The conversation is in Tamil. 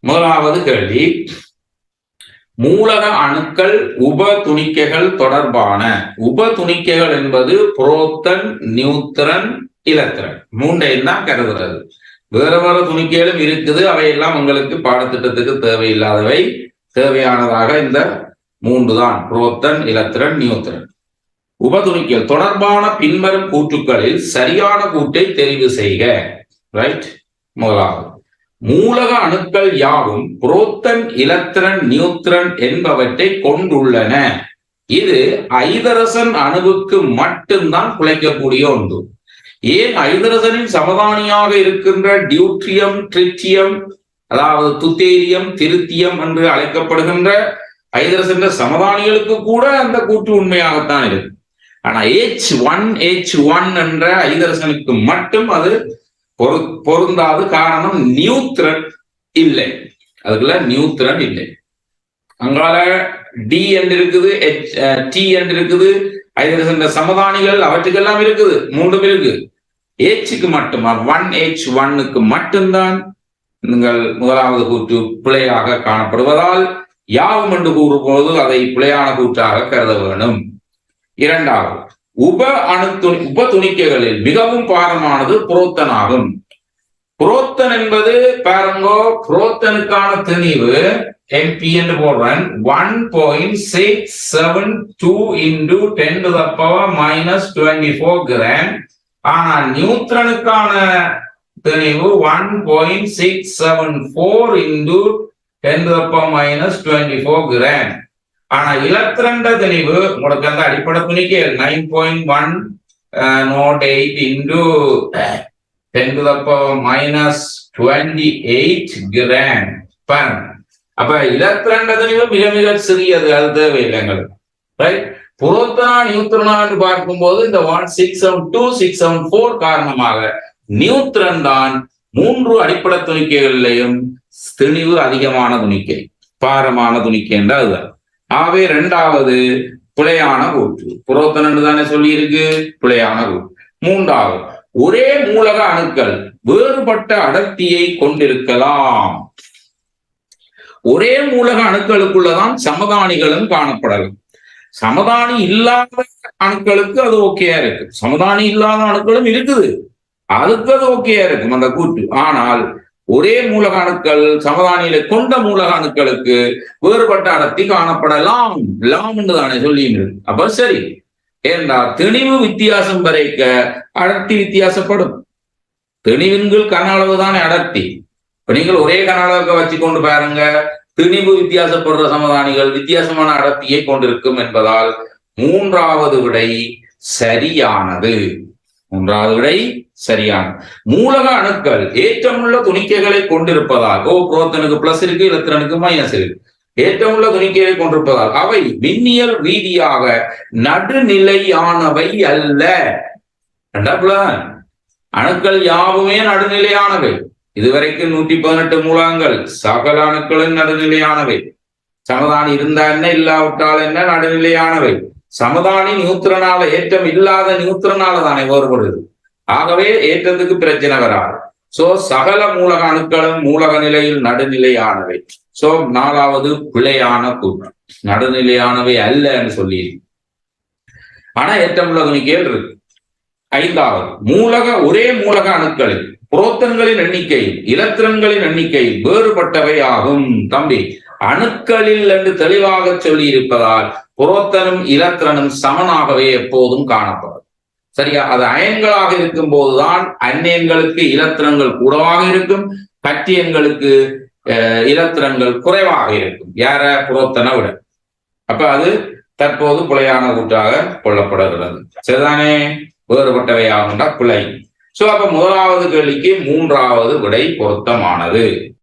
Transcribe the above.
முதலாவது கேள்வி, மூலக அணுக்கள் உப துணிக்கைகள் தொடர்பான. உப துணிக்கைகள் என்பது புரோத்தன், நியூத்திரன், இலத்திரன் மூன்றையும் தான் கருதுகிறது. வேற வேற துணிக்கைகளும் இருக்குது, அவையெல்லாம் உங்களுக்கு பாடத்திட்டத்துக்கு தேவையில்லாதவை. தேவையானதாக இந்த மூன்று தான், புரோத்தன், இலத்திரன், நியூத்திரன். உப துணிக்கைகள் தொடர்பான பின்வரும் கூற்றுக்களில் சரியான கூற்றை தெரிவு செய்க. ரைட். முதலாவது, மூலக அணுக்கள் யாவும் புரோத்தன், இலத்திரன், நியூத்திரன் என்பவற்றை கொண்டுள்ளன. இது ஐதரசன் அணுவுக்கு மட்டும்தான் குலைக்கக்கூடிய ஒன்று. ஏன் ஐதரசனின் சமதானியாக இருக்கின்ற டியூட்ரியம், ட்ரிட்டியம், அதாவது துத்தேரியம், திருத்தியம் என்று அழைக்கப்படுகின்ற ஐதரசன் சமதானிகளுக்கு கூட அந்த கூற்று உண்மையாகத்தான் இருக்கு. ஆனா H1 என்ற ஐதரசனுக்கு மட்டும் அது பொருந்தாது. காரணம் நியூத்திரன் இல்லை, அதுக்குள்ள நியூத்திரன் இல்லை. அங்கால டி என்று இருக்குது, டி என்று இருக்குது, ஐதரசன் சமதானிகள் அவற்றுக்கெல்லாம் இருக்குது, மூன்றும் இருக்கு. Hக்கு மட்டுமா 1H1க்கு மட்டும்தான் நீங்கள் முதலாவது கூற்று பிழையாக காணப்படுவதால் யாவும் என்று கூறும்போது அதை பிழையான கூற்றாக கருத வேண்டும். இரண்டாவது, உப துணிக்கைகளில் மிகவும் பாரமானது புரோத்தன் ஆகும். புரோத்தன் என்பது பாருங்கோ, புரோத்தனுக்கான திணிவு MP என்று போடுறேன் 1.672 into 10 to the power minus 24 gram. ஆனா நியூத்திரனுக்கான திணிவு 1.674 into 10 to the power minus 24 gram. ஆனா இலத்திரன் திணிவு உங்களுக்கு அந்த அடிப்படை துணிக்கை 9.108 into 10 to the power minus 28 gram. அப்ப இலத்திரன் திணிவு மிக மிக சிறியது, அது தேவையில்லை எங்களுக்கு. ரைட். புரோத்தனா நியூத்திரனா என்று பார்க்கும்போது இந்த 672 674 காரணமாக நியூத்திரன் தான் மூன்று அடிப்படை துணிக்கைகளிலையும் திணிவு அதிகமான துணிக்கை, பாரமான துணிக்கை என்ற அதுதான். ஆகவே இரண்டாவது பிழையான கூற்று. புரோத்தன் என்று தானே சொல்லி இருக்கு, பிழையான கூற்று. மூன்றாவது, ஒரே மூலக அணுக்கள் வேறுபட்ட அடர்த்தியை கொண்டிருக்கலாம். ஒரே மூலக அணுக்களுக்குள்ளதான் சமதானிகளும் காணப்படலாம். சமதானி இல்லாத அணுக்களுக்கு அது ஓகேயா இருக்கு, சமதானி இல்லாத அணுக்களும் இருக்குது, அதுக்கு அது ஓகேயா இருக்கும் அந்த கூற்று. ஆனால் ஒரே மூலக அணுக்கள் சமதானியில கொண்ட மூலக அணுக்களுக்கு வேறுபட்ட அடர்த்தி காணப்படலாம், லாம் என்று தானே சொல்லிங்கிறது. அப்ப சரி, ஏனென்றால் திணிவு வித்தியாசம் வரைக்க அடர்த்தி வித்தியாசப்படும். திணிவின் கன அளவு தானே அடர்த்தி. இப்ப நீங்கள் ஒரே கன அளவுக்கு வச்சு கொண்டு பாருங்க, திணிவு வித்தியாசப்படுற சமதானிகள் வித்தியாசமான அடர்த்தியை கொண்டிருக்கும் என்பதால் மூன்றாவது விடை சரியானது. மூன்றாவது விடை சரியானது. மூலக அணுக்கள் ஏற்றமுள்ள துணிக்கைகளை கொண்டிருப்பதால், புரோத்தனுக்கு பிளஸ் இருக்கு, இலத்திரனுக்கு மைனஸ் இருக்கு, ஏற்றமுள்ள துணிக்கைகளை கொண்டிருப்பதால் அவை மின்னியல் ரீதியாக நடுநிலையானவை அல்ல. அணுக்கள் யாவுமே நடுநிலையானவை. இதுவரைக்கும் 118 மூலகங்கள் சகல அணுக்களும் நடுநிலையானவை. சமதானி இருந்தா என்ன, இல்லாவிட்டால் என்ன, நடுநிலையானவை. சமதானி நியூத்திரனால, ஏற்றம் இல்லாத நியூத்திரனால தானே வேறுபடுது. ஆகவே ஏற்றத்துக்கு பிரச்சனை வராது. சோ சகல மூலக அணுக்களும் மூலக நிலையில் நடுநிலையானவை. சோ நாலாவது பிழையான கூற்று, நடுநிலையானவை அல்ல என்று சொல்லி. ஆனா ஏற்றமுள்ள துணிக்கைகள் இருக்கு. ஐந்தாவது, ஒரே மூலக அணுக்களில் புரோத்தன்களின் எண்ணிக்கையில் இலத்திரன்களின் எண்ணிக்கையில் வேறுபட்டவை ஆகும். தம்பி, அணுக்களில் என்று தெளிவாக சொல்லி இருப்பதால் புரோத்தனும் இலத்திரனும் சமனாகவே எப்போதும் காணப்படும். சரியா? அது அயன்களாக இருக்கும் போதுதான் அந்நியன்களுக்கு இலத்திரன்கள் கூடவாக இருக்கும், கட்டியன்களுக்கு இலத்திரன்கள் குறைவாக இருக்கும். யார? புரோத்தனை விட. அப்ப அது தற்போது பிழையான கூற்றாக கொள்ளப்படுகிறது. சரிதானே? வேறுபட்டவையாகுண்டா பிழை. சோ அப்ப முதலாவது கேள்விக்கு மூன்றாவது விடை பொருத்தமானது.